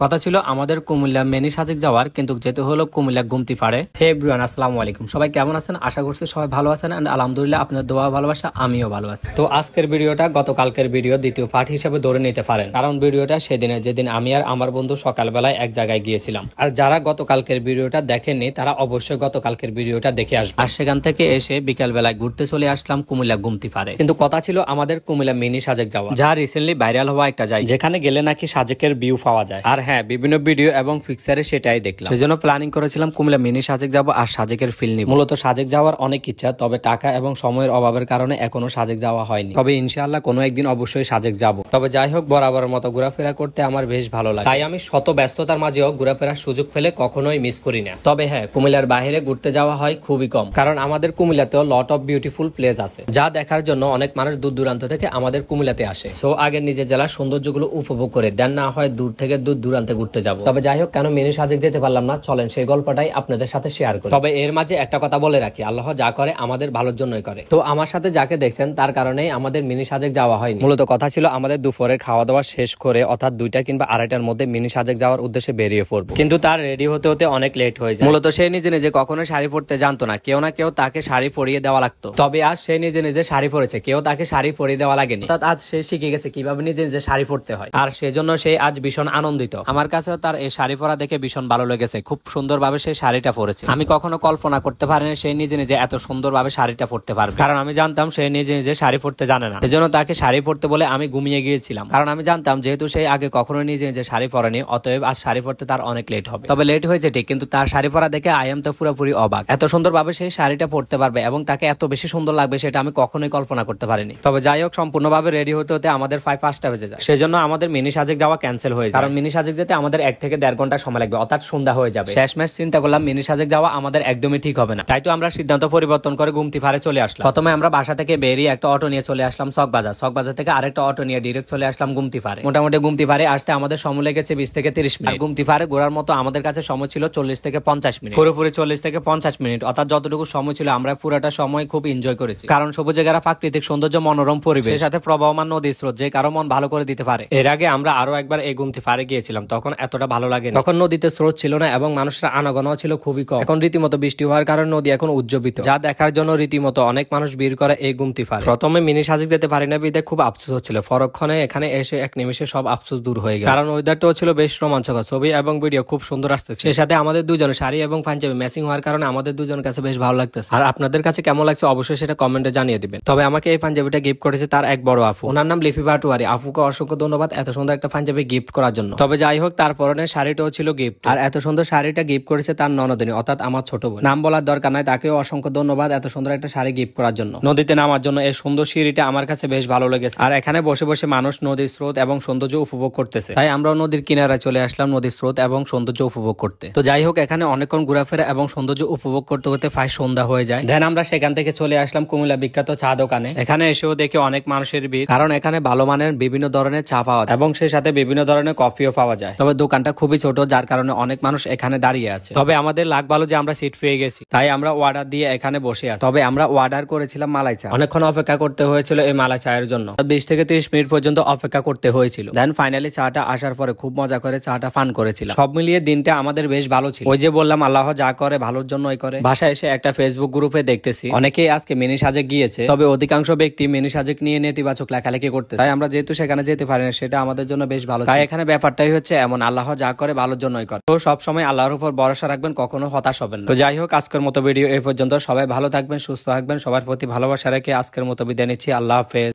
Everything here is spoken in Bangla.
কথা ছিল আমাদের কুমিল্লা মিনি সাজেক যাওয়ার, কিন্তু যেতে হলো কুমিল্লা গুমতি পাড়ে। হে এভরিওয়ান, আসসালামু আলাইকুম। সবাই কেমন আছেন? আশা করছি সবাই ভালো আছেন এন্ড আলহামদুলিল্লাহ আপনাদের দোয়া ভালোবাসা আমিও ভালো আছি। তো আজকের ভিডিওটা গতকালকের ভিডিও দ্বিতীয় পার্ট হিসেবে ধরে নিতে পারেন, কারণ ভিডিওটা সেদিনে যেদিন আমি আর আমার বন্ধু সকালবেলায় এক জায়গায় গিয়েছিলাম। আর যারা গতকালকের ভিডিওটা দেখেননি তারা অবশ্যই গতকালকের ভিডিওটা দেখে আসবে। আর সেখান থেকে এসে বিকাল বেলায় ঘুরতে চলে আসলাম কুমিল্লা গুমতি পাড়ে। কিন্তু কথা ছিল আমাদের কুমিল্লা মিনি সাজেক যাওয়া, যা রিসেন্টলি ভাইরাল হওয়া একটা জায়গা, যেখানে গেলে নাকি সাজেকের ভিউ পাওয়া যায়। আর হ্যাঁ, বিভিন্ন ভিডিও এবং পিকচারে সেটাই দেখলাম। সেজন্য প্ল্যানিং করেছিলাম কুমিল্লা মিনি সাজেক যাব আর সাজেকের ফিল নিব। মূলত সাজেক যাওয়ার অনেক ইচ্ছা, তবে টাকা এবং সময়ের অভাবের কারণে এখনো সাজেক যাওয়া হয়নি। তবে ইনশাআল্লাহ কোনো একদিন অবশ্যই সাজেক যাব। তবে যাই হোক, বরাবরের মতো ঘোরাফেরা করতে আমার বেশ ভালো লাগে, তাই আমি শত ব্যস্ততার মাঝেও ঘোরাফেরার সুযোগ পেলে কখনোই মিস করি না। তবে হ্যাঁ, কুমিল্লার বাইরে ঘুরতে যাওয়া হয় খুবই কম, কারণ আমাদের কুমিল্লাতেও লট অফ বিউটিফুল প্লেস আছে, যা দেখার জন্য অনেক মানুষ দূর দূরান্ত থেকে আমাদের কুমিল্লাতে আসে। সো আগে নিজের জেলার সৌন্দর্যগুলো উপভোগ করে দেন, না হয় দূর থেকে দূর দূরান্তে ঘুরতে যাব। তবে যাই হোক, কেন মিনি সাজেক যেতে পারলাম না, চলেন সেই গল্পটাই আপনাদের সাথে শেয়ার করি। তবে এর মাঝে একটা কথা বলে রাখি, আল্লাহ যা করে আমাদের ভালোর জন্যই করে। তো আমার সাথে যাকে দেখছেন তার কারণেই আমাদের মিনি সাজেক যাওয়া হয়নি। মূলত কথা ছিল আমাদের দুপুরের খাওয়া দাওয়া শেষ করে, অর্থাৎ 2টা কিংবা 2:30টার মধ্যে মিনি সাজেক যাওয়ার উদ্দেশ্যে বেরিয়ে পড়বো, কিন্তু তার রেডি হতে হতে অনেক লেট হয়ে যায়। মূলত সে নিজে নিজে কখনো শাড়ি পরতে জানতো না, কেউ না কেউ তাকে শাড়ি পরিয়ে দেওয়া লাগতো। তবে আজ সে নিজে নিজে শাড়ি পরেছে, কেউ তাকে শাড়ি পরিয়ে দেওয়া লাগেনি। অর্থাৎ আজ সে শিখে গেছে কিভাবে নিজে নিজে শাড়ি পরতে হয়, আর সেজন্য সে আজ ভীষণ আনন্দিত। আমার কাছেও তার এই শাড়ি পরা দেখে ভীষণ ভালো লেগেছে। খুব সুন্দরভাবে সেই শাড়িটা পরেছে। আমি কখনো কল্পনা করতে পারিনি সে নিজে নিজে এত সুন্দরভাবে শাড়িটা পরতে পারবে, কারণ আমি জানতাম সে নিজে নিজে শাড়ি পরতে জানে না। সেজন্য তাকে শাড়ি পরতে বলে আমি ঘুমিয়ে গিয়েছিলাম, কারণ আমি জানতাম যেহেতু সে আগে কখনো নিজে নিজে শাড়ি পরেনি, অতএব আজ শাড়ি পরতে তার অনেক লেট হবে। তবে লেট হয়েছে ঠিক, কিন্তু তার শাড়ি পরা দেখে আই এম তো পুরোপুরি অবাক। এত সুন্দরভাবে সেই শাড়িটা পরতে পারবে এবং তাকে এত বেশি সুন্দর লাগবে সেটা আমি কখনোই কল্পনা করতে পারিনি। তবে যাই হোক, সম্পূর্ণভাবে রেডি হতে হতে আমাদের 5টা বেজে যায়। সেজন্য আমাদের মিনি সাজেক যাওয়া ক্যান্সেল হয়ে যায়, কারণ মিনি সাজেক যেতে আমাদের 1 থেকে 1.5 ঘন্টা সময় লাগবে, অর্থাৎ সন্ধ্যা হয়ে যাবে। শেষমেশ চিন্তা করলাম মিনি সাজেক যাওয়া আমাদের একদমই ঠিক হবে না, তাই তো আমরা সিদ্ধান্ত পরিবর্তন করে গুমতি পাড়ে চলে আসলাম। প্রথমে আমরা বাসা থেকে বেরিয়ে একটা অটো নিয়ে চলে আসলাম চকবাজার। চকবাজার থেকে আরেকটা অটো নিয়ে ডিরেক্ট চলে আসলাম গুমতি পাড়ে। মোটামুটি গুমতি পাড়ে আসতে আমাদের সময় লেগেছে 20 থেকে 30 মিনিট। গুমতি পাড়ে ঘোরার মতো আমাদের কাছে সময় ছিল 40 থেকে 50 মিনিট, পুরোপুরি 40 থেকে 50 মিনিট, অর্থাৎ যতটুকু সময় ছিল আমরা পুরোটা সময় খুব এনজয় করেছি, কারণ সবুজ জায়গা, প্রাকৃতিক সৌন্দর্য, মনোরম পরিবেশ, সাথে প্রবাহমান নদী স্রোত, যে কারো মন ভালো করে দিতে পারে। এর আগে আমরা আরো একবার এই গুমতি পাড়ে গিয়েছিলাম, তখন এতটা ভালো লাগে, তখন নদীতে স্রোত ছিল না এবং মানুষের আনাগোনাও ছিল খুবই কম। এখন রীতিমতো বৃষ্টি হওয়ার কারণে নদী এখন উজ্জীবিত, যা দেখার জন্য রীতিমতো অনেক মানুষ ভিড় করে এই গুমতি পাড়ে। প্রথমে মিনি সাজেক যেতে পারি না বিদে খুব আফসোস হচ্ছিল, পরক্ষণে এখানে এসে এক নিমিষে সব আফসোস দূর হয়ে গেল, কারণ ওয়েদারটাও ছিল বেশ রোমাঞ্চকর, ছবি এবং ভিডিও খুব সুন্দর আসতেছে। সেই সাথে আমাদের দুজনের শাড়ি এবং পাঞ্জাবি ম্যাচিং হওয়ার কারণে আমাদের দুজনের কাছে বেশ ভালো লাগতেছে। আর আপনাদের কাছে কেমন লাগছে অবশ্যই সেটা কমেন্টে জানিয়ে দিবেন। তবে আমাকে এই পাঞ্জাবিটা গিফট করেছে তার এক বড় আপু, ওনার নাম লিফি বাটুয়ারি। আপুকে অসংখ্য ধন্যবাদ এত সুন্দর একটা পাঞ্জাবি গিফট করার জন্য। তবে যাই হোক, তার পরনের শাড়িটাও ছিল গিফট, আর এত সুন্দর শাড়িটা গিফট করেছে তার ননদিনী, অর্থাৎ আমার ছোট বোন। নাম বলার দরকার নাই, তাকেও অসংখ্য ধন্যবাদ এত সুন্দর একটা শাড়ি গিফট করার জন্য। নদীতে নামার জন্য এই সুন্দর সিঁড়িটা আমার কাছে বেশ ভালো লেগেছে, আর এখানে বসে বসে মানুষ নদীর স্রোত এবং সৌন্দর্য উপভোগ করতেছে, তাই আমরাও নদীর কিনারায় চলে আসলাম নদীর স্রোত এবং সৌন্দর্য উপভোগ করতে। তো যাই হোক, এখানে অনেকক্ষণ ঘোরাফেরা এবং সৌন্দর্য উপভোগ করতে করতে প্রায় সন্ধ্যা হয়ে যায়। দেন আমরা সেখান থেকে চলে আসলাম কুমিল্লা বিখ্যাত চা দোকানে। এখানে এসেও দেখে অনেক মানুষের ভিড়, কারণ এখানে ভালো মানের বিভিন্ন ধরনের চা পাওয়া যায় এবং সেই সাথে বিভিন্ন ধরনের কফিও পাওয়া যায়। তবে দোকানটা খুবই ছোট, যার কারণে অনেক মানুষ এখানে দাঁড়িয়ে আছে। তবে আমাদের লাক ভালো যে আমরা সিট পেয়ে গেছি, তাই আমরা অর্ডার দিয়ে এখানে বসে আছি। তবে আমরা অর্ডার করেছিলাম মালাই চা। অনেকক্ষণ অপেক্ষা করতে হয়েছিল এই মালাই চায়ের জন্য, 20 থেকে 30 মিনিট পর্যন্ত অপেক্ষা করতে হয়েছিল। দেন ফাইনালি চাটা আসার পরে খুব মজা করে চাটা পান করেছিলাম। সব মিলিয়ে দিনটা আমাদের বেশ ভালো ছিল। ওই যে বললাম আল্লাহ যা করে ভালোর জন্যই করে। বাসায় এসে একটা ফেসবুক গ্রুপে দেখতেছি অনেকেই আজকে মিনি সাজেক গিয়েছে, তবে অধিকাংশ ব্যক্তি মিনি সাজেক নিয়ে নেতিবাচক লেখালেখি করতেছে, তাই আমরা যেহেতু সেখানে যেতে পারি না, সেটা আমাদের জন্য বেশ ভালো। তাই এখানে ব্যাপারটাই হচ্ছে এমন, আল্লাহ যা করে ভালোর জন্যই করে। তো সব সময় আল্লাহর উপর ভরসা রাখবেন, কখনো হতাশ হবেন না। তো যাই হোক, আজকের মতো ভিডিও এই পর্যন্ত। সবাই ভালো থাকবেন, সুস্থ থাকবেন, সবার প্রতি ভালোবাসা রেখে আজকের মতো বিদায় নিচ্ছি। আল্লাহ হাফেজ।